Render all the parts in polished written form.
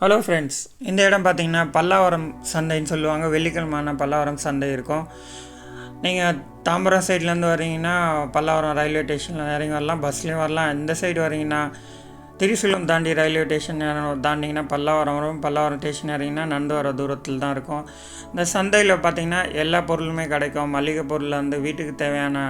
Hello friends, இந்த இடம் பார்த்தீங்கன்னா பல்லாவரம் சந்தைன்னு சொல்லுவாங்க. வெள்ளிக்கிழமான பல்லாவரம் சந்தை இருக்கும். நீங்கள் தாம்பரம் சைட்லேருந்து வரீங்கன்னா பல்லாவரம் ரயில்வே ஸ்டேஷனில் இறங்கி வரலாம், பஸ்லேயும் வரலாம். இந்த சைடு வரீங்கன்னா திரிசூலம் தாண்டி ரயில்வே ஸ்டேஷன் தாண்டிங்கன்னா பல்லாவரம் வரும். பல்லாவரம் ஸ்டேஷன் இறங்கினா நடந்து வர தூரத்தில் தான் இருக்கும். இந்த சந்தையில் பார்த்தீங்கன்னா எல்லா பொருளுமே கிடைக்கும். மளிகை பொருள் வந்து வீட்டுக்கு தேவையான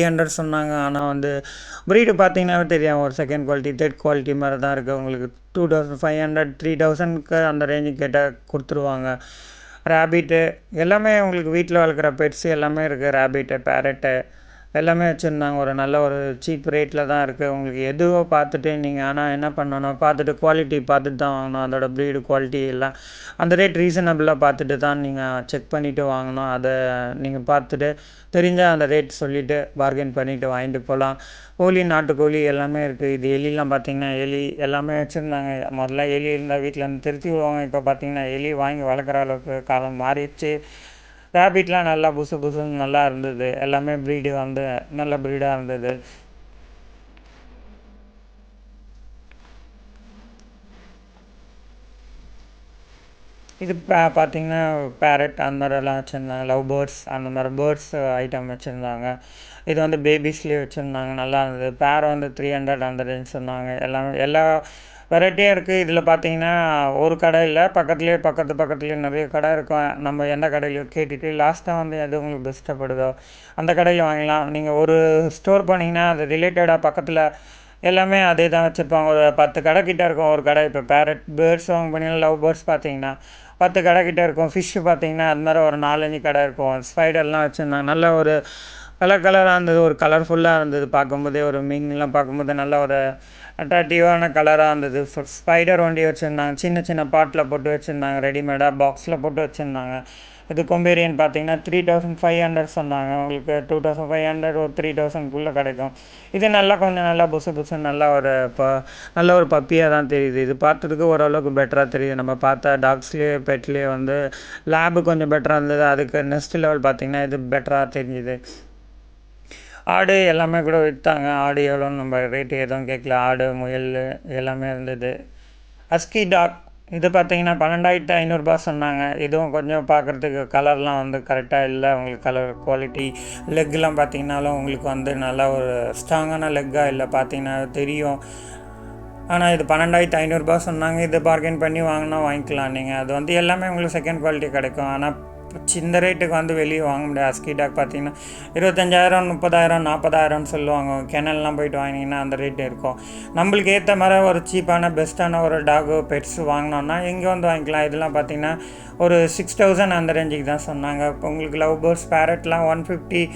$300 சொன்னாங்க. ஆனால் வந்து ப்ரீடு பார்த்தீங்கன்னாவே தெரியும், ஒரு செகண்ட் குவாலிட்டி தேர்ட் குவாலிட்டி மாதிரி தான் இருக்குது. உங்களுக்கு 2500 3000க்கு அந்த ரேஞ்சுக்கு கேட்டால் கொடுத்துருவாங்க. ரேபிட்டு எல்லாமே உங்களுக்கு வீட்டில் வளர்க்குற பெட்ஸு எல்லாமே இருக்குது. ரேபிட்டு, பேரட்டு, எல்லாமே வச்சுருந்தாங்க. ஒரு நல்ல ஒரு சீப் ரேட்டில் தான் இருக்குது. உங்களுக்கு எதுவோ பார்த்துட்டு நீங்கள் ஆனால் என்ன பண்ணணும், பார்த்துட்டு குவாலிட்டி பார்த்துட்டு தான் வாங்கணும். அதோட ப்ரீடு குவாலிட்டி எல்லாம் அந்த ரேட் ரீசனபிளாக பார்த்துட்டு தான் நீங்கள் செக் பண்ணிவிட்டு வாங்கணும். அதை நீங்கள் பார்த்துட்டு தெரிஞ்சால் அந்த ரேட் சொல்லிவிட்டு பார்கெயின் பண்ணிவிட்டு வாங்கிட்டு போகலாம். கோழி, நாட்டுக்கோழி எல்லாமே இருக்குது. இது எலிலாம் பார்த்திங்கன்னா எலி எல்லாமே வச்சுருந்தாங்க. முதல்ல எலி இருந்தால் வீட்டில் இருந்து திருத்தி விடுவாங்க. இப்போ பார்த்திங்கன்னா எலி வாங்கி வளர்க்குற அளவுக்கு காலம் மாறிடுச்சு. ரேபிட்லாம் நல்லா புதுசு புதுசுன்னு நல்லா இருந்தது. எல்லாமே ப்ரீடு வந்து நல்ல ப்ரீடாக இருந்தது. இது பார்த்திங்கன்னா பேரட் அந்த மாதிரிலாம் வச்சுருந்தாங்க. லவ் பேர்ட்ஸ் அந்த மாதிரி பேர்ட்ஸ் ஐட்டம் வச்சுருந்தாங்க. இது வந்து பேபிஸ்லேயே வச்சுருந்தாங்க. நல்லா இருந்தது. பேர் வந்து 300 அந்த ரேஞ்ச் சொன்னாங்க. எல்லா வெரைட்டியாக இருக்குது. இதில் பார்த்தீங்கன்னா ஒரு கடை இல்லை, பக்கத்துலேயே நிறைய கடை இருக்கும். நம்ம எந்த கடையிலையோ கேட்டுட்டு லாஸ்ட்டாக வந்து எது உங்களுக்கு பெஸ்ட்டப்படுதோ அந்த கடையில் வாங்கலாம். நீங்கள் ஒரு ஸ்டோர் பண்ணிங்கன்னா அது ரிலேட்டடாக பக்கத்தில் எல்லாமே அதே தான் வச்சுருப்பாங்க. ஒரு 10 கடை கிட்டே இருக்கும் ஒரு கடை. இப்போ பேரட் பேர்ட்ஸ் வாங்க போனீங்கன்னா, லவ் பேர்ட்ஸ் பார்த்தீங்கன்னா 10 கடை கிட்டே இருக்கும். ஃபிஷ்ஷு பார்த்தீங்கன்னா அது மாதிரி ஒரு 4-5 கடை இருக்கும். ஸ்பைடர்லாம் வச்சுருந்தாங்க. நல்ல ஒரு கலராக இருந்தது. ஒரு கலர்ஃபுல்லாக இருந்தது. பார்க்கும்போதே ஒரு மீன்லாம் பார்க்கும்போது நல்ல ஒரு அட்ராக்டிவான கலராக இருந்தது. ஸ்பைடர் வண்டி வச்சுருந்தாங்க. சின்ன சின்ன பாட்டில் போட்டு வச்சுருந்தாங்க. ரெடிமேடாக பாக்ஸில் போட்டு வச்சுருந்தாங்க. இது கொம்பேரியன் பார்த்தீங்கன்னா 3500 சொன்னாங்க. உங்களுக்கு 2500 ஒரு 3000க்குள்ளே கிடைக்கும். இது நல்லா கொஞ்சம் நல்லா புதுசு நல்லா ஒரு நல்ல ஒரு பப்பியாக தான் தெரியுது. இது பார்த்ததுக்கு ஓரளவுக்கு பெட்டராக தெரியுது. நம்ம பார்த்த டாக்ஸ்லேயே பெட்லேயே வந்து லேபு கொஞ்சம் பெட்டராக இருந்தது. அதுக்கு நெக்ஸ்ட் லெவல் பார்த்திங்கன்னா இது பெட்டராக தெரிஞ்சுது. ஆடு எல்லாமே கூட விற்றாங்க. ஆடு எவ்வளோன்னு நம்ம ரேட்டு எதுவும் கேட்கல. ஆடு, முயல் எல்லாமே இருந்தது. ஹஸ்கி டாக் இது பார்த்தீங்கன்னா 12,500 சொன்னாங்க. இதுவும் கொஞ்சம் பார்க்குறதுக்கு கலர்லாம் வந்து கரெக்டாக இல்லை. உங்களுக்கு கலர் குவாலிட்டி லெக்லாம் பார்த்தீங்கன்னாலும் உங்களுக்கு வந்து நல்லா ஒரு ஸ்ட்ராங்கான லெக்காக இல்லை, பார்த்தீங்கன்னா தெரியும். ஆனால் இது 12,500 சொன்னாங்க. இது பார்கெயின் பண்ணி வாங்கினா வாங்கிக்கலாம் நீங்கள். அது வந்து எல்லாமே உங்களுக்கு செகண்ட் குவாலிட்டி கிடைக்கும். ஆனால் இந்த ரேட்டுக்கு வந்து வெளியே வாங்க முடியாது. ஹஸ்கி டாக் பார்த்தீங்கன்னா 25,000, 30,000, 40,000 சொல்லுவாங்க. கெனல்லாம் போயிட்டு வாங்கினீங்கன்னா அந்த ரேட்டு இருக்கும். நம்மளுக்கு ஏற்ற மாதிரி ஒரு சீப்பான பெஸ்ட்டான ஒரு டாகு பெட்ஸ் வாங்கினோன்னா இங்கே வந்து வாங்கிக்கலாம். இதெல்லாம் பார்த்தீங்கன்னா ஒரு 6,000 அந்த ரேஞ்சுக்கு தான் சொன்னாங்க. உங்களுக்கு லவ் பேர்ட்ஸ் பேரட்லாம் 150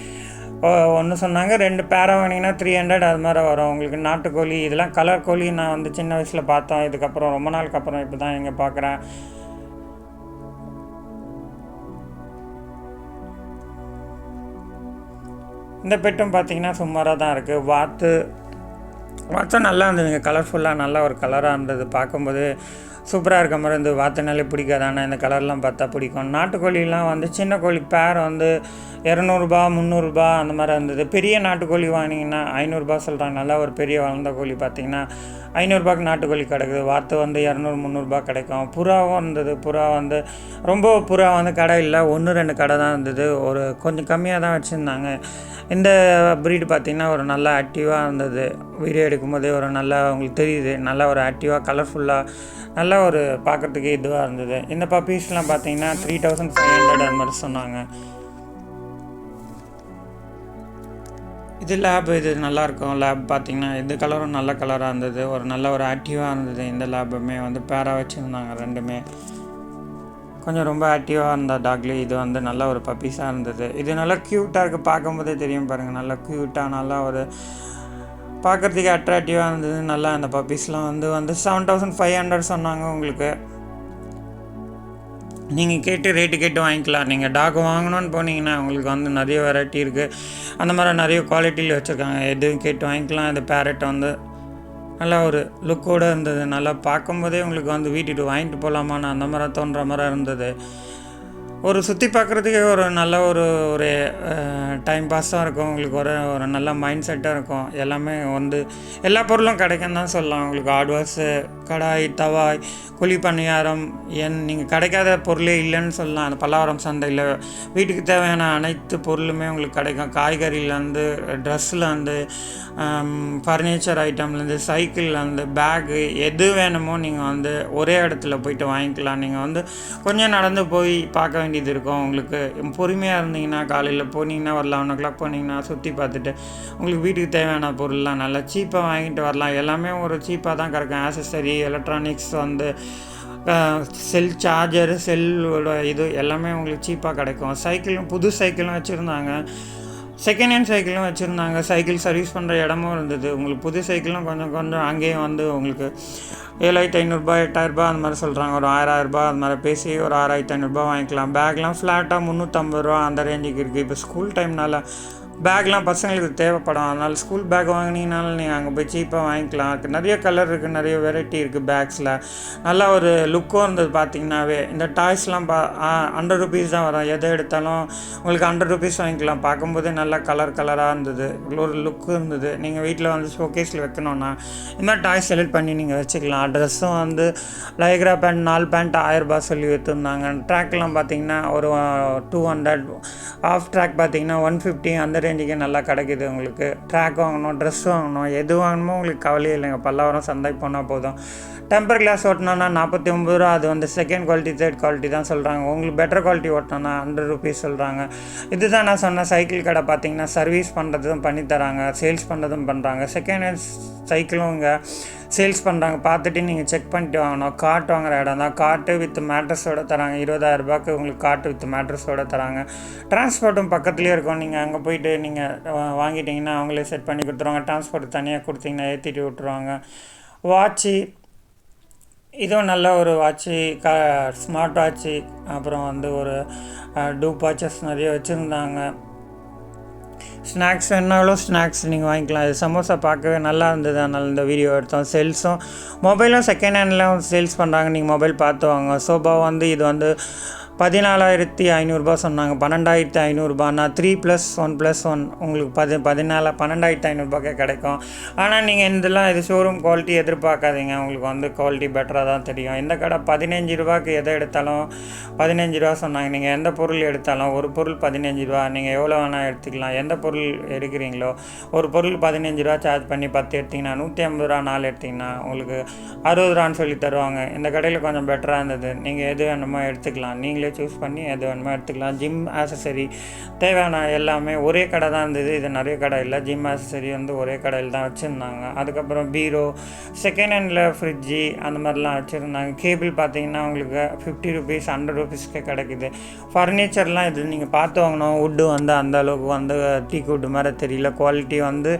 ஒன்று சொன்னாங்க. 2 பேரை வாங்கினீங்கன்னா 300 அது மாதிரி வரும். உங்களுக்கு நாட்டுக்கோழி இதெல்லாம் கலர் கோழி நான் வந்து சின்ன வயசில் பார்த்தோம். இதுக்கப்புறம் ரொம்ப நாளுக்கு அப்புறம் இப்போ தான் இங்கே பார்க்குறேன். இந்த பெட்டும் பார்த்திங்கன்னா சுமாராக தான் இருக்குது. வாத்தும் நல்லா இருந்ததுங்க. கலர்ஃபுல்லாக நல்லா ஒரு கலராக இருந்தது. பார்க்கும்போது சூப்பராக இருக்க மாதிரி இருந்தது. வாத்துனாலே பிடிக்காது, ஆனால் இந்த கலர்லாம் பார்த்தா பிடிக்கும். நாட்டுக்கோழிலாம் வந்து சின்ன கோழி பேர் வந்து 200, 300 அந்த மாதிரி இருந்தது. பெரிய நாட்டுக்கோழி வாங்கினீங்கன்னா 500 சொல்கிறாங்க. நல்லா ஒரு பெரிய வளர்ந்த கோழி பார்த்திங்கன்னா 500 நாட்டுக்கோழி கிடைக்குது. வாத்து வந்து 200, 300 கிடைக்கும். புறாவும் இருந்தது. புறா வந்து புறா வந்து கடை இல்லை, 1-2 கடை தான் இருந்தது. ஒரு கொஞ்சம் கம்மியாக தான் வச்சுருந்தாங்க. இந்த ப்ரீடு பார்த்திங்கன்னா ஒரு நல்லா ஆக்டிவாக இருந்தது. வீடியோ எடுக்கும்போதே ஒரு நல்லா உங்களுக்கு தெரியுது. நல்லா ஒரு ஆக்டிவாக கலர்ஃபுல்லாக நல்லா ஒரு பார்க்குறதுக்கு இதுவாக இருந்தது. இந்த பப்பீஸ்லாம் பார்த்திங்கன்னா 3,500 அது மாதிரி சொன்னாங்க. இது லேப் இது நல்லாயிருக்கும். லேப் பார்த்திங்கன்னா இந்த கலரும் நல்ல கலராக இருந்தது. ஒரு நல்ல ஒரு ஆக்டிவாக இருந்தது. இந்த லேபுமே வந்து பேராக வச்சுருந்தாங்க. ரெண்டுமே கொஞ்சம் ரொம்ப ஆக்டிவாக இருந்த டாக்லேயே இது வந்து நல்ல ஒரு பப்பீஸாக இருந்தது. இது நல்லா க்யூட்டாக இருக்குது. பார்க்கும்போதே தெரியும் பாருங்கள். நல்லா க்யூட்டாக நல்லா ஒரு பார்க்குறதுக்கு அட்ராக்டிவாக இருந்தது. நல்லா அந்த பப்பீஸ்லாம் வந்து 7,500 சொன்னாங்க. உங்களுக்கு நீங்கள் ரேட்டு கேட்டு வாங்கிக்கலாம். நீங்கள் டாக் வாங்கணுன்னு போனீங்கன்னா உங்களுக்கு வந்து நிறைய வெரைட்டி இருக்குது. அந்த மாதிரி நிறைய குவாலிட்டியில் வச்சுருக்காங்க. எதுவும் கேட்டு வாங்கிக்கலாம். இந்த பேரட் வந்து நல்லா ஒரு லுக்கோடு இருந்தது. நல்லா பார்க்கும்போதே உங்களுக்கு வந்து வீட்டுக்கு வாங்கிட்டு போகலாமான்னு அந்த மாதிரி தோன்ற மாதிரி இருந்தது. ஒரு சுற்றி பார்க்குறதுக்கே ஒரு நல்ல ஒரு டைம் பாஸாக இருக்கும். உங்களுக்கு ஒரு நல்ல மைண்ட் செட்டாக இருக்கும். எல்லாமே வந்து எல்லா பொருளும் கிடைக்கும் தான் சொல்லலாம். உங்களுக்கு ஹார்ட்வேர்ஸு, கடாய், தவாய், குழி பணியாரம் நீங்கள் கிடைக்காத பொருளே இல்லைன்னு சொல்லலாம். அந்த பல்லாவரம் சந்தையில் வீட்டுக்கு தேவையான அனைத்து பொருளுமே உங்களுக்கு கிடைக்கும். காய்கறியிலேருந்து, ட்ரெஸ்ஸுலேருந்து, ஃபர்னிச்சர் ஐட்டம்லேருந்து, சைக்கிள்லேருந்து, பேகு எது வேணுமோ நீங்கள் வந்து ஒரே இடத்துல போய்ட்டு வாங்கிக்கலாம். நீங்கள் வந்து கொஞ்சம் நடந்து போய் பார்க்க வேண்டியது இருக்கும். உங்களுக்கு பொறுமையாக இருந்தீங்கன்னா காலையில் போனீங்கன்னா ஒரு 11 o'clock போனீங்கன்னா சுற்றி பார்த்துட்டு உங்களுக்கு வீட்டுக்கு தேவையான பொருள்லாம் நல்லா சீப்பாக வாங்கிட்டு வரலாம். எல்லாமே ஒரு சீப்பாக தான் கிடைக்கும். ஆக்சஸரி, எலக்ட்ரானிக்ஸ் வந்து செல் சார்ஜரு, செல்லோட இது எல்லாமே உங்களுக்கு சீப்பாக கிடைக்கும். புது சைக்கிளும் வச்சுருந்தாங்க. செகண்ட் ஹேண்ட் சைக்கிளும் வச்சுருந்தாங்க. சைக்கிள் சர்வீஸ் பண்ணுற இடமும் இருந்தது. உங்களுக்கு புது சைக்கிளும் கொஞ்சம் கொஞ்சம் அங்கேயே வந்து உங்களுக்கு 7,500 8,000 அந்த மாதிரி சொல்கிறாங்க. ஒரு 1000 அந்த மாதிரி பேசி ஒரு 6,500 வாங்கிக்கலாம். பேக்லாம் ஃப்ளாட்டாக 350 அந்த ரேஞ்சுக்கு இருக்குது. இப்போ ஸ்கூல் டைம்னால பேக்லாம் பசங்களுக்கு தேவைப்படும். அதனால் ஸ்கூல் பேக் வாங்கினீங்கனாலும் நீங்கள் அங்கே போய் சீப்பாக வாங்கிக்கலாம். நிறைய கலர் இருக்குது, நிறைய வெரைட்டி இருக்குது பேக்ஸில். நல்லா ஒரு லுக்கும் இருந்தது. பார்த்திங்கனாவே இந்த டாய்ஸ்லாம் 100 rupees தான் வரும். எதை எடுத்தாலும் உங்களுக்கு 100 rupees வாங்கிக்கலாம். பார்க்கும்போதே நல்லா கலராக இருந்தது. ஒரு லுக்கு இருந்தது. நீங்கள் வீட்டில் வந்து ஷோகேஸில் வைக்கணுன்னா இந்த மாதிரி டாய்ஸ் செலக்ட் பண்ணி நீங்கள் வச்சுக்கலாம். ட்ரெஸ்ஸும் வந்து லைக்ரா பேண்ட் 4 பேண்ட் 1000 சொல்லி விற்றுருந்தாங்க. ட்ராக்லாம் பார்த்திங்கன்னா ஒரு 200, ஆஃப் ட்ராக் பார்த்திங்கன்னா 150 அந்த ரேஞ்சுக்கு நல்லா கிடைக்கிது. உங்களுக்கு ட்ராக் வாங்கணும், ட்ரெஸ் வாங்கணும், எது வாங்கணுமோ உங்களுக்கு கவலையே இல்லைங்க. பல்லாவரம் சந்தைக்கு போனால் போதும். டெம்பர் கிளாஸ் ஓட்டினோன்னா 49 அது வந்து செகண்ட் குவாலிட்டி தேர்ட் குவாலிட்டி தான் சொல்கிறாங்க. உங்களுக்கு பெட்டர் குவாலிட்டி ஓட்டினோன்னா 100 rupees சொல்கிறாங்க. இதுதான் நான் சொன்ன சைக்கிள் கடை. பார்த்திங்கன்னா சர்வீஸ் பண்ணுறதும் பண்ணித்தராங்க, சேல்ஸ் பண்ணுறதும் பண்ணுறாங்க. செகண்ட் ஹேண்ட் சைக்கிளும் இங்கே சேல்ஸ் பண்ணுறாங்க. பார்த்துட்டு நீங்கள் செக் பண்ணிட்டு வாங்கணும். காட் வாங்குகிற இடம் தான். காட்டு வித் மேட்ரஸோடு தராங்க. 20,000 உங்களுக்கு காட்டு வித் மேட்ரஸோடு தராங்க. டிரான்ஸ்போர்ட்டும் பக்கத்துலேயே இருக்கும். நீங்கள் அங்கே போய்ட்டு நீங்கள் வாங்கிட்டிங்கன்னா அவங்களே செட் பண்ணி கொடுத்துருவாங்க. டிரான்ஸ்போர்ட் தனியாக கொடுத்திங்கன்னா ஏற்றிட்டு விட்ருவாங்க. வாட்சி இதுவும் நல்ல ஒரு வாட்சி, ஸ்மார்ட் வாட்சி. அப்புறம் வந்து ஒரு டூப் வாட்சஸ் நிறைய வச்சுருந்தாங்க. ஸ்நாக்ஸ் வேணாலும் ஸ்நாக்ஸ் நீங்கள் வாங்கிக்கலாம். இது சமோசா பார்க்கவே நல்லா இருந்தது. அதனால் இந்த வீடியோ எடுத்தோம். சேல்ஸும் மொபைலும் செகண்ட் ஹேண்ட்லாம் சேல்ஸ் பண்ணுறாங்க. நீங்கள் மொபைல் பார்த்து வாங்க. சோபா வந்து இது வந்து 14,500 சொன்னாங்க. 12,500 3+1+1 உங்களுக்கு 12,500 கிடைக்கும். ஆனால் நீங்கள் இதெல்லாம் இது ஷோரூம் குவாலிட்டி எதிர்பார்க்காதீங்க. உங்களுக்கு வந்து குவாலிட்டி பெட்டராக தான் தெரியும். இந்த கடை 15 எதை எடுத்தாலும் 15 சொன்னாங்க. நீங்கள் எந்த பொருள் எடுத்தாலும் ஒரு பொருள் 15 நீங்கள் எவ்வளோ வேணால் எடுத்துக்கலாம். எந்த பொருள் எடுக்கிறீங்களோ ஒரு பொருள் 15 சார்ஜ் பண்ணி 10 எடுத்திங்கன்னா 150 4 எடுத்திங்கன்னா உங்களுக்கு 60 சொல்லி தருவாங்க. இந்த கடையில் கொஞ்சம் பெட்டராக இருந்தது. நீங்கள் எது வேணுமோ எடுத்துக்கலாம். நீங்களே சூஸ் பண்ணி எது வேணுமோ எடுத்துக்கலாம். ஜிம் ஆக்சசரி தேவையான எல்லாமே ஒரே கடை தான் இருந்தது. இது நிறைய கடை இல்லை. ஜிம் ஆக்சசரி வந்து ஒரே கடையில் தான் வச்சுருந்தாங்க. அதுக்கப்புறம் பீரோ, செகண்ட் ஹேண்டில் ஃப்ரிட்ஜி அந்த மாதிரிலாம் வச்சுருந்தாங்க. கேபிள் பார்த்தீங்கன்னா உங்களுக்கு 50 rupees 100 rupeesக்கே கிடைக்குது. ஃபர்னிச்சர்லாம் இது நீங்கள் பார்த்து வாங்கணும். வுட்டு வந்து அந்த அளவுக்கு வந்து டீக் வுட் மாதிரி தெரியல. குவாலிட்டி வந்து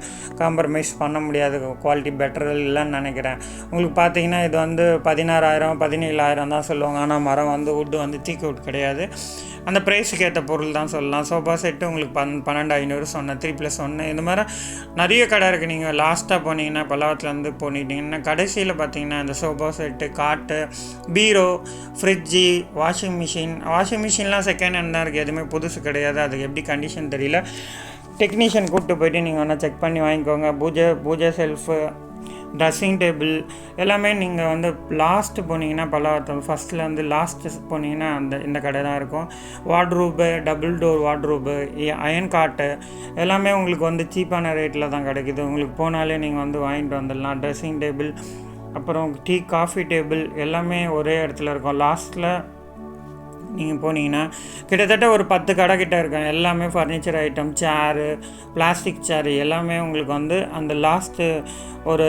காம்ப்ரமைஸ் பண்ண முடியாது. குவாலிட்டி பெட்டர் இல்லைன்னு நினைக்கிறேன். உங்களுக்கு பார்த்தீங்கன்னா இது வந்து 16,000 17,000 தான் சொல்லுவாங்க. ஆனால் மரம் வந்து வுட்டு வந்து டீக் வுட் கிடையாது. அந்த ப்ரைஸுக்கு ஏற்ற பொருள் தான் சொல்லலாம். சோஃபா செட்டு உங்களுக்கு 12,500 சொன்னேன். 3+1 இந்த மாதிரி நிறைய கடை இருக்குது. நீங்கள் லாஸ்ட்டாக போனீங்கன்னா பல்லாவரத்துலேருந்து போனிட்டிங்கன்னா கடைசியில் பார்த்தீங்கன்னா இந்த சோஃபா செட்டு, காட்டு, பீரோ, ஃப்ரிட்ஜி, வாஷிங் மிஷின்லாம் செகண்ட் ஹேண்ட் தான் இருக்குது. எதுவுமே புதுசு கிடையாது. அதுக்கு எப்படி கண்டிஷன் தெரியல. டெக்னீஷியன் கூப்பிட்டு போய்ட்டு நீங்கள் வேணால் செக் பண்ணி வாங்கிக்கோங்க. பூஜை செல்ஃபு, ட்ரெஸ்ஸிங் டேபிள் எல்லாமே நீங்கள் வந்து லாஸ்ட்டு போனீங்கன்னா பல்லாவரத்து ஃபஸ்ட்லேருந்து லாஸ்ட்டு போனீங்கன்னா இந்த கடை தான் இருக்கும். வார்ட்ரூபு, டபுள் டோர் வார்ட்ரூபு, அயன் காட்டு எல்லாமே உங்களுக்கு வந்து சீப்பான ரேட்டில் தான் கிடைக்குது. உங்களுக்கு போனாலே நீங்கள் வந்து வாங்கிட்டு வந்துடலாம். ட்ரெஸ்ஸிங் டேபிள், அப்புறம் காஃபி டேபிள் எல்லாமே ஒரே இடத்துல இருக்கும். லாஸ்ட்டில் நீங்கள் போனீங்கன்னா கிட்டத்தட்ட ஒரு 10 கடை கிட்ட இருக்கும். எல்லாமே ஃபர்னிச்சர் ஐட்டம், சேரு, பிளாஸ்டிக் சேரு எல்லாமே உங்களுக்கு வந்து அந்த லாஸ்ட்டு ஒரு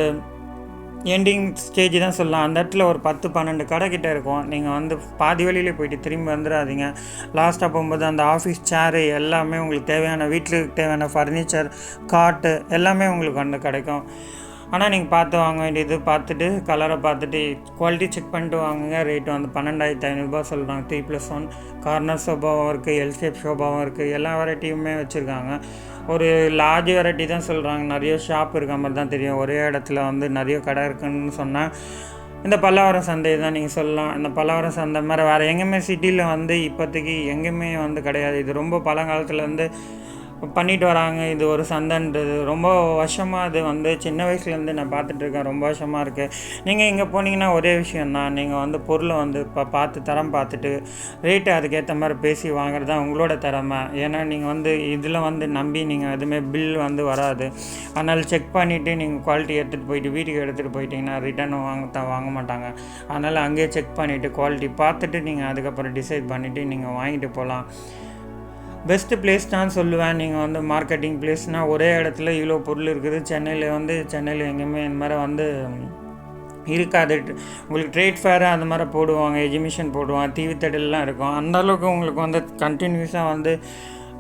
எண்டிங் ஸ்டேஜ் தான் சொல்லலாம். அந்த இடத்துல ஒரு 10-12 கடை கிட்டே இருக்கும். நீங்கள் வந்து பாதி வழியிலே போயிட்டு திரும்பி வந்துடாதீங்க. லாஸ்ட்டாக போகும்போது அந்த ஆஃபீஸ் சேரு எல்லாமே உங்களுக்கு தேவையான வீட்டுக்கு தேவையான ஃபர்னிச்சர், காட்டு எல்லாமே உங்களுக்கு வந்து கிடைக்கும். ஆனால் நீங்கள் பார்த்து வாங்க வேண்டியது, பார்த்துட்டு கலரை பார்த்துட்டு குவாலிட்டி செக் பண்ணிட்டு வாங்குங்க. ரேட்டு வந்து 12,500 சொல்கிறாங்க. 3+1 கார்னர் சோபாவும் இருக்குது, எல் ஷேப் சோபாவும் இருக்குது. எல்லா வெரைட்டியுமே வச்சுருக்காங்க. ஒரு லார்ஜ் வெரைட்டி தான் சொல்கிறாங்க. நிறைய ஷாப் இருக்க மாதிரி தான் தெரியும். ஒரே இடத்துல வந்து நிறைய கடை இருக்குன்னு சொன்னால் இந்த பல்லாவரம் சந்தை தான் நீங்கள் சொல்லலாம். இந்த பல்லாவரம் சந்தை மாதிரி வேறு எங்கேயுமே சிட்டியில் வந்து இப்போதைக்கு எங்கேயுமே வந்து கிடையாது. இது ரொம்ப பழங்காலத்தில் வந்து பண்ணிட்டு வராங்க. இது ஒரு சந்தைன்றது ரொம்ப வருஷமாக அது வந்து சின்ன வயசுலேருந்து நான் பார்த்துட்ருக்கேன். ரொம்ப வருஷமாக இருக்குது. நீங்கள் இங்கே போனீங்கன்னா ஒரே விஷயந்தான். நீங்கள் வந்து பொருளை வந்து பார்த்து தரம் பார்த்துட்டு ரேட்டு அதுக்கேற்ற மாதிரி பேசி வாங்குறது தான் உங்களோட திறமை. ஏன்னா நீங்கள் வந்து இதில் வந்து நம்பி நீங்கள் எதுவுமே பில் வந்து வராது. அதனால் செக் பண்ணிவிட்டு நீங்கள் குவாலிட்டி எடுத்துகிட்டு போயிட்டு வீட்டுக்கு எடுத்துகிட்டு போயிட்டீங்கன்னா ரிட்டர்ன் வாங்க மாட்டாங்க. அதனால் அங்கேயே செக் பண்ணிவிட்டு குவாலிட்டி பார்த்துட்டு நீங்கள் அதுக்கப்புறம் டிசைட் பண்ணிவிட்டு நீங்கள் வாங்கிட்டு போகலாம். பெஸ்ட்டு பிளேஸ் தான் சொல்லுவேன். நீங்கள் வந்து மார்க்கெட்டிங் பிளேஸ்னால் ஒரே இடத்துல இவ்வளோ பொருள் இருக்குது. சென்னையில் எங்கேயுமே இந்த மாதிரி வந்து இருக்காது. உங்களுக்கு ட்ரேட் ஃபேரு அந்த மாதிரி போடுவாங்க, எஜிபிஷன் போடுவாங்க, டிவி தேடலாம் இருக்கும். அந்தளவுக்கு உங்களுக்கு வந்து கண்டினியூஸாக வந்து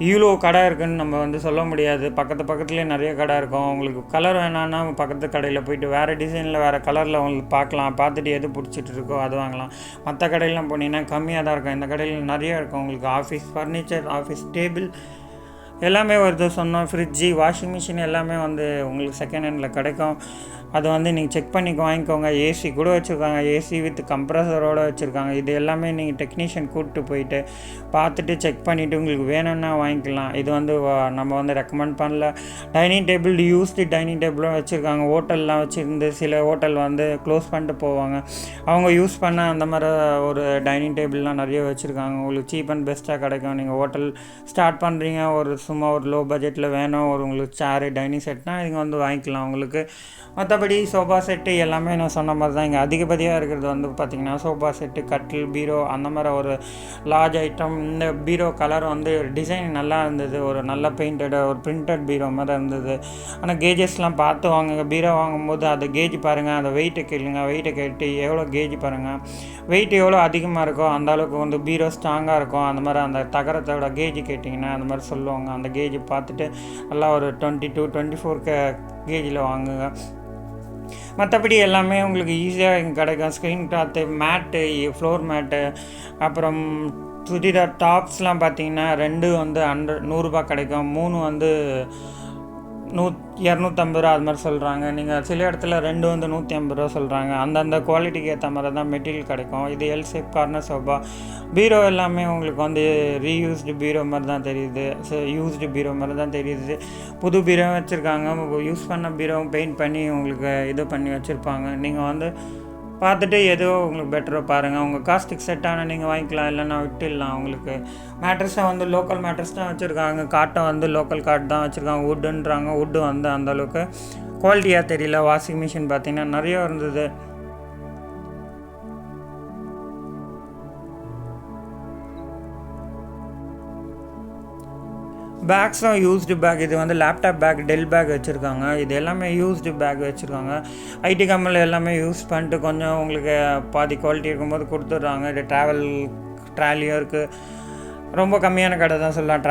இவ்வளோ கடை இருக்குதுன்னு நம்ம வந்து சொல்ல முடியாது. பக்கத்துலேயே நிறைய கடை இருக்கும். உங்களுக்கு கலர் வேணான்னா பக்கத்து கடையில் போயிட்டு வேறு டிசைனில் வேறு கலரில் உங்களுக்கு பார்க்கலாம். பார்த்துட்டு எது பிடிச்சிட்டு இருக்கோ அது வாங்கலாம். மற்ற கடையிலாம் போனீங்கன்னா கம்மியாக தான் இருக்கும். இந்த கடையில் நிறைய இருக்கும். உங்களுக்கு ஆஃபீஸ் ஃபர்னிச்சர், ஆஃபீஸ் டேபிள் எல்லாமே வருது. சொன்னோம் ஃப்ரிட்ஜு, வாஷிங் மிஷின் எல்லாமே வந்து உங்களுக்கு செகண்ட் ஹேண்டில் கிடைக்கும். அது வந்து நீங்கள் செக் பண்ணி வாங்கிக்கோங்க. ஏசி கூட வச்சுருக்காங்க. ஏசி வித் கம்ப்ரஸரோடு வச்சுருக்காங்க. இது எல்லாமே நீங்கள் டெக்னீஷியன் கூப்பிட்டு போயிட்டு பார்த்துட்டு செக் பண்ணிவிட்டு உங்களுக்கு வேணும்னா வாங்கிக்கலாம். இது வந்து நம்ம வந்து ரெக்கமெண்ட் பண்ணல. டைனிங் டேபிள், யூஸ்டு டைனிங் டேபிளும் வச்சுருக்காங்க. ஹோட்டல்லாம் வச்சுருந்து சில ஹோட்டல் வந்து க்ளோஸ் பண்ணிட்டு போவாங்க. அவங்க யூஸ் பண்ண அந்த மாதிரி ஒரு டைனிங் டேபிள்லாம் நிறைய வச்சுருக்காங்க. உங்களுக்கு சீப் அண்ட் பெஸ்ட்டாக கிடைக்கும். நீங்கள் ஹோட்டல் ஸ்டார்ட் பண்ணுறீங்க, சும்மா ஒரு லோ பட்ஜெட்டில் வேணும், உங்களுக்கு சேரு டைனிங் செட்னால் இங்கே வந்து வாங்கிக்கலாம் உங்களுக்கு. மற்றபடி சோஃபா செட்டு எல்லாமே நான் சொன்ன மாதிரி தான். இங்கே அதிகப்படியாக இருக்கிறது வந்து பார்த்திங்கன்னா சோஃபா செட்டு, கட்டில், பீரோ அந்த மாதிரி ஒரு லார்ஜ் ஐட்டம். இந்த பீரோ கலர் வந்து டிசைன் நல்லா இருந்தது. ஒரு நல்ல பெயிண்டட் ஒரு பிரிண்டட் பீரோ மாதிரி இருந்தது. ஆனால் கேஜஸ்லாம் பார்த்து வாங்குங்க. பீரோ வாங்கும்போது அதை கேஜ் பாருங்கள், அதை வெயிட்டை கேளுங்க. வெயிட்டை கேட்டு எவ்வளோ கேஜ் பாருங்கள். வெயிட் எவ்வளோ அதிகமாக இருக்கோ அந்த அளவுக்கு வந்து பீரோ ஸ்ட்ராங்காக இருக்கும். அந்த மாதிரி அந்த தகரத்தோட கேஜ் கேட்டிங்கன்னா அந்த மாதிரி சொல்லுவாங்க. அந்த கேஜ் பார்த்துட்டு நல்லா ஒரு 22, 24 கேஜில் வாங்குங்க. மற்றபடி எல்லாமே உங்களுக்கு ஈஸியாக இங்கே கிடைக்கும். ஸ்க்ரீன் கிளாத்து, மேட்டு, ஃப்ளோர் மேட்டு, அப்புறம் சுடிதார் டாப்ஸ்லாம் பார்த்தீங்கன்னா 2 வந்து 100 கிடைக்கும். 3 வந்து 250 ரூபா அது மாதிரி சொல்கிறாங்க. நீங்கள் சில இடத்துல 2 வந்து 150 ரூபா சொல்கிறாங்க. அந்தந்த குவாலிட்டிக்கு ஏற்ற மாதிரி தான் மெட்டீரியல் கிடைக்கும். இது எல் ஷேப் கார்னர் சோஃபா. பீரோ எல்லாமே உங்களுக்கு வந்து ரீயூஸ்டு பீரோ மாதிரி தான் தெரியுது. யூஸ்டு பீரோ மாதிரி தான் தெரியுது. புது பீரோ வச்சுருக்காங்க. யூஸ் பண்ண பீரோவும் பெயிண்ட் பண்ணி உங்களுக்கு இது பண்ணி வச்சுருப்பாங்க. நீங்கள் வந்து பார்த்துட்டு எதோ உங்களுக்கு பெட்டரோ பாருங்கள். உங்கள் காஸ்ட்டுக்கு செட்டான நீங்கள் வாங்கிக்கலாம், இல்லைன்னா விட்டுடலாம். உங்களுக்கு மேட்ரஸை வந்து லோக்கல் மேட்ரஸ் தான் வச்சுருக்காங்க. காட்டை வந்து லோக்கல் காட் தான் வச்சுருக்காங்க. வுட்டுன்றாங்க. வுட்டு வந்து அந்தளவுக்கு குவாலிட்டியாக தெரியல. வாஷிங் மிஷின் பார்த்திங்கன்னா நிறைய இருந்தது. பேக்ஸும் யூஸ்டு பேக். இது வந்து லேப்டாப் பேக், டெல் பேக் வச்சுருக்காங்க. இது எல்லாமே யூஸ்டு பேக் வச்சுருக்காங்க. ஐடி கம்பெனியில் எல்லாமே யூஸ் பண்ணிட்டு கொஞ்சம் உங்களுக்கு பாதி குவாலிட்டி இருக்கும்போது கொடுத்துட்றாங்க. இது ட்ராலியும் இருக்குது. ரொம்ப கம்மியான கடை தான் சொல்லலாம்.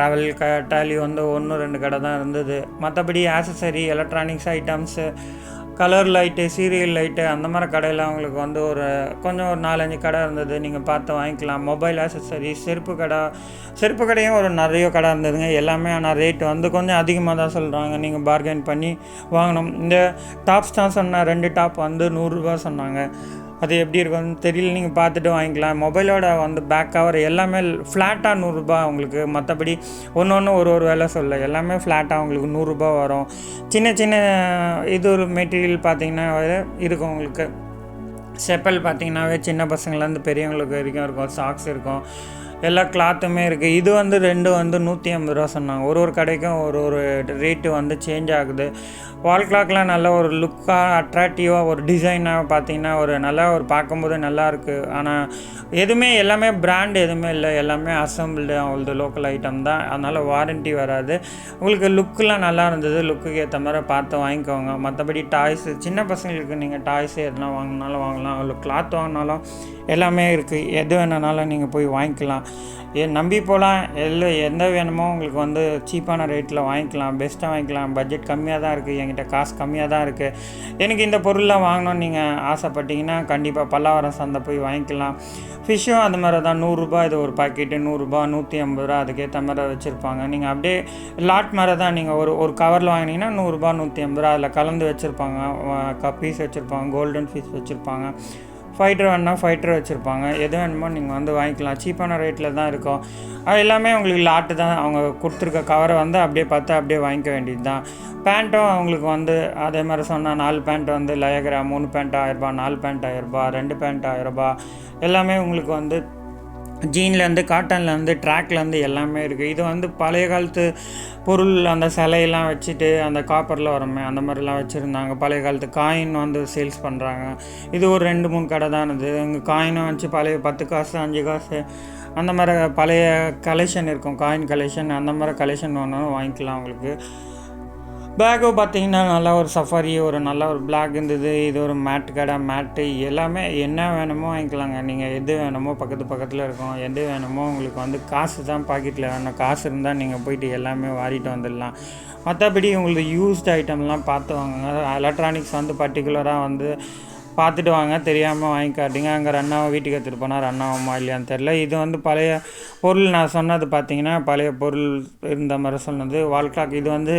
ட்ராலி வந்து 1-2 கடை தான் இருந்தது. மற்றபடி accessory, electronics items, colour light, serial light அந்த மாதிரி கடையில் அவங்களுக்கு வந்து கொஞ்சம் ஒரு 4-5 கடை இருந்தது. நீங்கள் பார்த்து வாங்கிக்கலாம். மொபைல் ஆக்சசரி, செருப்பு கடையும் ஒரு நிறைய கடை இருந்ததுங்க. எல்லாமே ஆனால் ரேட்டு வந்து கொஞ்சம் அதிகமாக தான் சொல்கிறாங்க. நீங்கள் பார்கெயின் பண்ணி வாங்கணும். இந்த டாப்ஸ் தான் சொன்னேன். 2 டாப் வந்து 100 ரூபா சொன்னாங்க. அது எப்படி இருக்குன்னு தெரியல. நீங்கள் பார்த்துட்டு வாங்கிக்கலாம். மொபைலோட வந்து பேக் கவர் எல்லாமே ஃப்ளாட்டாக 100 ரூபா உங்களுக்கு. மற்றபடி ஒன்று ஒரு வேலை சொல்ல எல்லாமே ஃப்ளாட்டாக உங்களுக்கு 100 ரூபா வரும். சின்ன இது ஒரு மெட்டீரியல் பார்த்திங்கன்னா இருக்கும் உங்களுக்கு. செப்பல் பார்த்திங்கன்னாவே சின்ன பசங்கள்லேருந்து பெரியவங்களுக்கு வரைக்கும் இருக்கும். சாக்ஸ் இருக்கும். எல்லா கிளாத்துமே இருக்குது. இது வந்து 2 வந்து 150 ரூபா சொன்னாங்க. ஒரு கடைக்கும் ஒரு ரேட்டு வந்து சேஞ்ச் ஆகுது. வால் கிளாக்லாம் நல்ல ஒரு லுக்காக, அட்ராக்டிவாக, ஒரு டிசைனாக பார்த்தீங்கன்னா ஒரு நல்லா ஒரு பார்க்கும்போது நல்லாயிருக்கு. ஆனால் எல்லாமே பிராண்ட் எதுவுமே இல்லை. எல்லாமே அசம்பிள்டு அவங்களது லோக்கல் ஐட்டம் தான். அதனால் வாரண்ட்டி வராது. உங்களுக்கு லுக்கெலாம் நல்லா இருந்தது. லுக்குக்கு ஏற்ற மாதிரி பார்த்து வாங்கிக்கோங்க. மற்றபடி டாய்ஸு, சின்ன பசங்களுக்கு நீங்கள் டாய்ஸு எதுனா வாங்கினாலும் வாங்கலாம். அவங்களுக்கு கிளாத் வாங்கினாலும் எல்லாமே இருக்குது. எது வேணுனாலும் நீங்கள் போய் வாங்கிக்கலாம். நம்பி போகலாம். எந்த வேணுமோ உங்களுக்கு வந்து சீப்பான ரேட்டில் வாங்கிக்கலாம். பெஸ்ட்டாக வாங்கிக்கலாம். பட்ஜெட் கம்மியாக தான் இருக்குது. என்கிட்ட காசு கம்மியாக தான் இருக்குது. எனக்கு இந்த பொருள்லாம் வாங்கணும்னு நீங்கள் ஆசைப்பட்டீங்கன்னா கண்டிப்பாக பல்லாவரம் சந்தை போய் வாங்கிக்கலாம். ஃபிஷ்ஷும் அது மாதிரி தான் 100 ரூபா. இது ஒரு பாக்கெட்டு 100 ரூபா, 150 ரூபா. அதுக்கேற்ற மாதிரி வச்சுருப்பாங்க. நீங்கள் அப்படியே லாட் மாதிரி தான். நீங்கள் ஒரு கவரில் வாங்கினீங்கன்னா 100 ரூபா, 150 ரூபா. அதில் கலந்து வச்சுருப்பாங்க. பீஸ் வச்சுருப்பாங்க. கோல்டன் பீஸ் வச்சுருப்பாங்க. ஃபைட்டர் வேணுன்னா ஃபைட்டர் வச்சுருப்பாங்க. எது வேணுமோ நீங்கள் வந்து வாங்கிக்கலாம். சீப்பான ரேட்டில் தான் இருக்கும். அது எல்லாமே உங்களுக்கு லாட்டு தான். அவங்க கொடுத்துருக்க கவரை வந்து அப்படியே பார்த்து அப்படியே வாங்கிக்க வேண்டியது தான். பேண்ட்டும் அவங்களுக்கு வந்து அதே மாதிரி சொன்னால் 4 பேண்ட் வந்து லயக்ரா, 3 பேண்ட் 1000 ரூபா, 4 பேண்ட் 1000 ரூபா, 2 பேண்ட் 1000 ரூபா. எல்லாமே உங்களுக்கு வந்து ஜீன்லேருந்து, காட்டன்லேருந்து, ட்ராக்லேருந்து எல்லாமே இருக்குது. இது வந்து பழைய காலத்து பொருள். அந்த சிலையெல்லாம் வச்சுட்டு அந்த காப்பரில் வரமே அந்த மாதிரிலாம் வச்சுருந்தாங்க. பழைய காலத்து காயின் வந்து சேல்ஸ் பண்ணுறாங்க. இது ஒரு 2-3 கடை தான் இருந்தது. இங்கே காயினை வச்சு பழைய 10 காசு, 5 காசு அந்த மாதிரி பழைய கலெக்ஷன் இருக்கும். காயின் கலெக்ஷன் அந்த மாதிரி கலெக்ஷன் வேணாலும் வாங்கிக்கலாம் உங்களுக்கு. பேக்கும் பார்த்தீங்கன்னா நல்லா ஒரு சஃபாரி ஒரு நல்ல ஒரு பிளாக் இருந்தது. இது ஒரு மேட் கடை, மேட்டு எல்லாமே என்ன வேணுமோ வாங்கிக்கலாங்க. நீங்கள் எது வேணுமோ பக்கத்தில் இருக்கும். எது வேணுமோ உங்களுக்கு வந்து காசு தான் பாக்கெட்டில் வேணும். காசு இருந்தால் நீங்கள் போயிட்டு எல்லாமே வாரிட்டு வந்துடலாம். மற்றபடி உங்களுக்கு யூஸ்டு ஐட்டம்லாம் பார்த்து வாங்குங்க. எலக்ட்ரானிக்ஸ் வந்து பர்டிகுலராக வந்து பார்த்துட்டு வாங்க. தெரியாமல் வாங்கிக்காட்டிங்க. அங்கே ரன்னாவை வீட்டுக்கு எடுத்துகிட்டு போனால் ரன்னாகுமா இல்லையான்னு தெரில. இது வந்து பழைய பொருள். நான் சொன்னது பார்த்தீங்கன்னா பழைய பொருள் இருந்த மாதிரி சொன்னது. வால் கிளாக் இது வந்து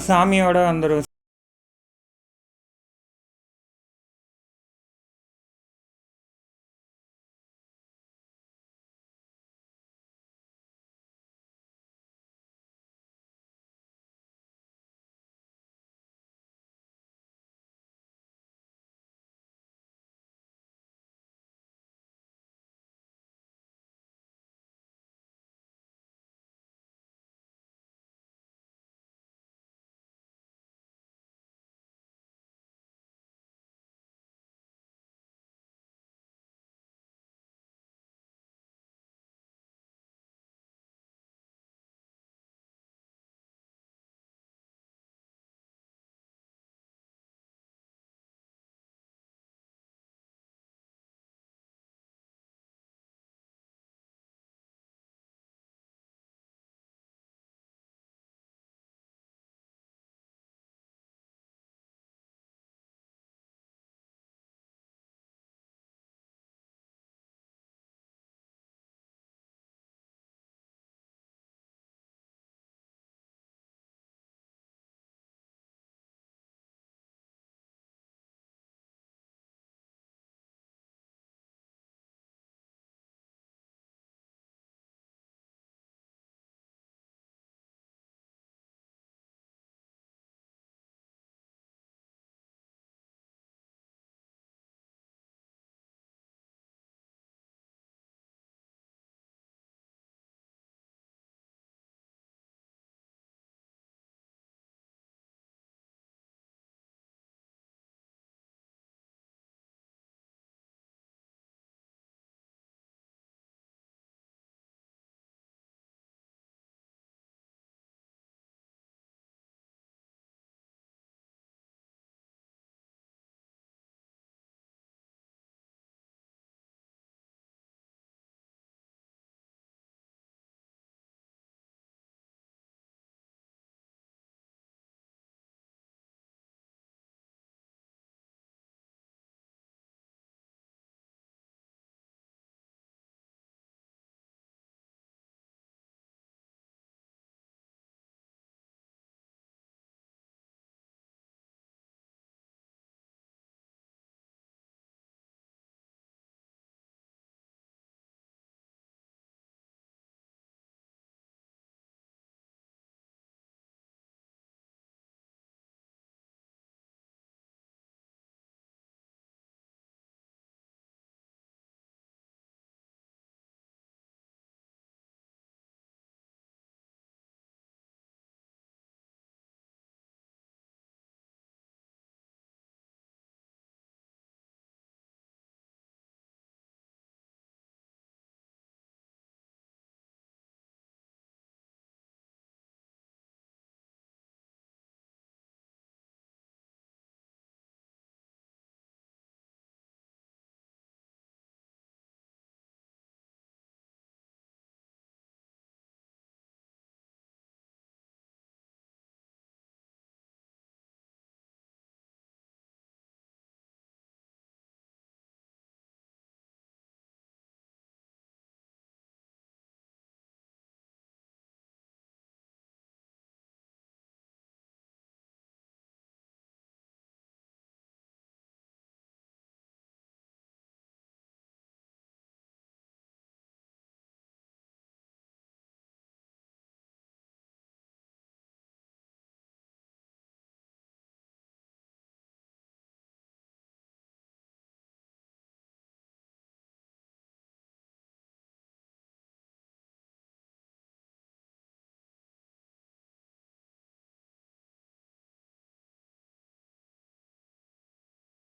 சாமியோட வந்துடும்.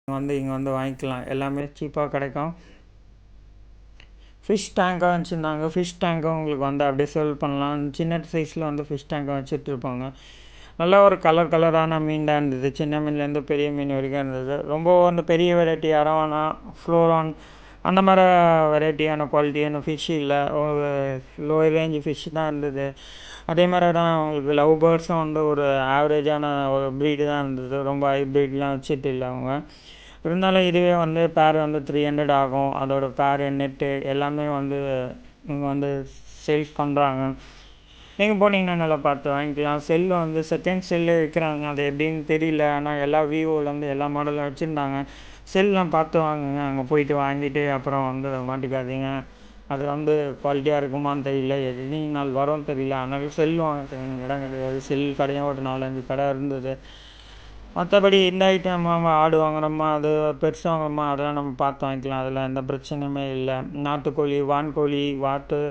வந்து இங்கே வந்து வாங்கிக்கலாம். எல்லாமே சீப்பாக கிடைக்கும். ஃபிஷ் டேங்காக வச்சுருந்தாங்க. ஃபிஷ் டேங்கும் உங்களுக்கு வந்து அப்படியே சேல் பண்ணலாம். சின்ன சைஸில் வந்து ஃபிஷ் டேங்கை வச்சுட்டு இருப்பாங்க. நல்லா ஒரு கலரான மீன் தான் இருந்தது. சின்ன மீன்லேருந்து பெரிய மீன் வரைக்கும் இருந்தது. ரொம்ப வந்து பெரிய வெரைட்டி அரவானா, ஃப்ளோரான் அந்த மாதிரி வெரைட்டியான குவாலிட்டியான ஃபிஷ் இல்லை. ஒரு லோயர் ரேஞ்சு ஃபிஷ் தான் இருந்தது. அதே மாதிரி தான் உங்களுக்கு லவ் பேர்ட்ஸும் வந்து ஒரு ஆவரேஜான ஒரு ப்ரீடு தான் இருந்தது. ரொம்ப ஹைப்ரிட்லாம் வச்சுட்டு இல்லை அவங்க. இருந்தாலும் இதுவே வந்து பேர் வந்து 300 ஆகும். அதோட பேர் நெட்டு எல்லாமே வந்து இவங்க வந்து சேல்ஸ் பண்ணுறாங்க. நீங்கள் போனீங்கன்னா நல்லா பார்த்து வாங்கிக்கலாம். செல்லு வந்து செகண்ட் செல்லு விற்கிறாங்க. அது எப்படின்னு தெரியல. ஆனால் எல்லா விவோலேருந்து எல்லா மாடலும் வச்சுருந்தாங்க. செல்லாம் பார்த்து வாங்குங்க. அங்கே போயிட்டு வாங்கிட்டு அப்புறம் வந்து மாட்டிக்காதீங்க. அது வந்து குவாலிட்டியாக இருக்குமான்னு தெரியல, எத்தனை நாள் வரும்னு தெரியல. அதனால செல் வாங்க இடம் கிடையாது. செல் கடையும் ஒரு 4-5 கடை இருந்தது. மற்றபடி இந்த ஐட்டம் ஆடு வாங்குறோமா, அது பெருசு வாங்குறோமா, அதெல்லாம் நம்ம பார்த்து வாங்கிக்கலாம். அதில் எந்த பிரச்சனையுமே இல்லை. நாட்டுக்கோழி, வான்கோழி, வாத்து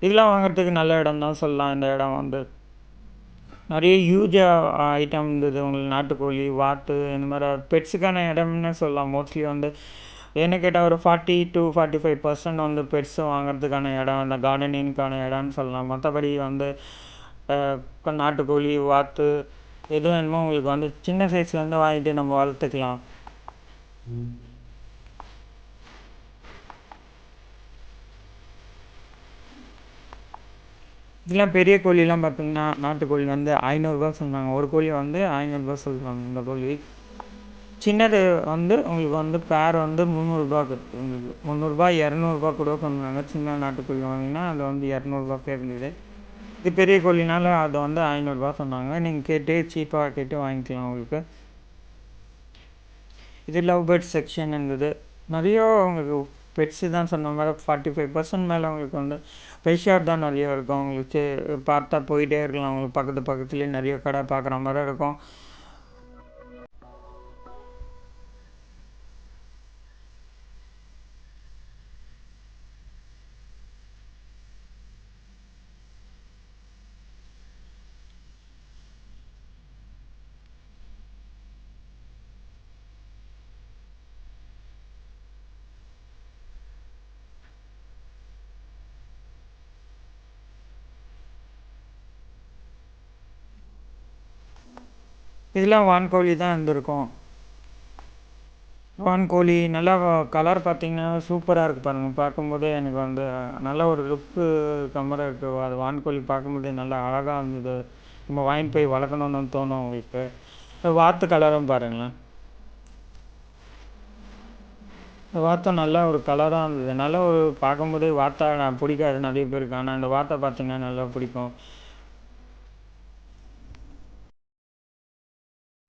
இதெல்லாம் வாங்குறதுக்கு நல்ல இடம் தான் சொல்லலாம். இந்த இடம் வந்து நிறைய ஹியூஜாக ஐட்டம் இருந்தது. உங்களுக்கு நாட்டுக்கோழி, வாத்து இந்த மாதிரி பெட்ஸுக்கான இடம்னு சொல்லலாம். மோஸ்ட்லி வந்து என்ன கேட்டால் ஒரு 40-45% வந்து பெட்ஸு வாங்குறதுக்கான இடம், அந்த கார்டனிங்க்கான இடம்னு சொல்லலாம். மற்றபடி வந்து நாட்டுக்கோழி, வாத்து எதுவும் வேணுமோ உங்களுக்கு வந்து சின்ன சைஸ்லேருந்து வாங்கிட்டு நம்ம வளர்த்துக்கலாம். இதெல்லாம் பெரிய கோழிலாம் பார்த்திங்கன்னா நாட்டுக்கோழி வந்து 500ரூபா சொன்னாங்க. ஒரு கோழி வந்து 500ரூபா சொல்லுவாங்க. இந்த கோழி சின்னது வந்து உங்களுக்கு வந்து பேர் வந்து 300ரூபாக்கு உங்களுக்கு 300ரூபா 200ரூபா கூட சொன்னாங்க. சின்ன நாட்டுக்கோழி வாங்கினா அது வந்து 200ரூபாக்கே இருந்தது. இது பெரிய கோழினால அது வந்து 500ரூபா சொன்னாங்க. நீங்கள் கேட்டு சீப்பாக கேட்டு வாங்கிக்கலாம் உங்களுக்கு. இது லவ் பேர்ட்ஸ் செக்ஷன் இருந்தது. நிறைய உங்களுக்கு பெட்ஸு தான் சொன்ன மாதிரி 45% மேலே உங்களுக்கு வந்து பெட்ஷாப் தான் நிறைய இருக்கும். உங்களுக்கு பார்த்தா போயிட்டே இருக்கலாம். உங்களுக்கு பக்கத்துலேயே நிறைய கடை பார்க்குற மாதிரி இருக்கும். இதெல்லாம் வான்கோழி தான் இருந்திருக்கும். வான்கோழி நல்லா கலர் பார்த்திங்கன்னா சூப்பராக இருக்குது பாருங்கள். பார்க்கும்போதே எனக்கு வந்து நல்ல ஒரு லுக்கு கம்மராக இருக்குது. அது வான்கோழி பார்க்கும்போதே நல்லா அழகாக இருந்தது. நம்ம வாங்கிட்டு போய் வளர்க்கணுன்னு தோணும் உங்களுக்கு. வாத்து கலரும் பாருங்களேன். வாத்தம் நல்லா ஒரு கலராக இருந்தது. நல்லா ஒரு பார்க்கும்போதே வாத்தா நான் பிடிக்காது நிறைய பேருக்கு. ஆனால் இந்த வாத்தை பார்த்திங்கன்னா நல்லா பிடிக்கும்.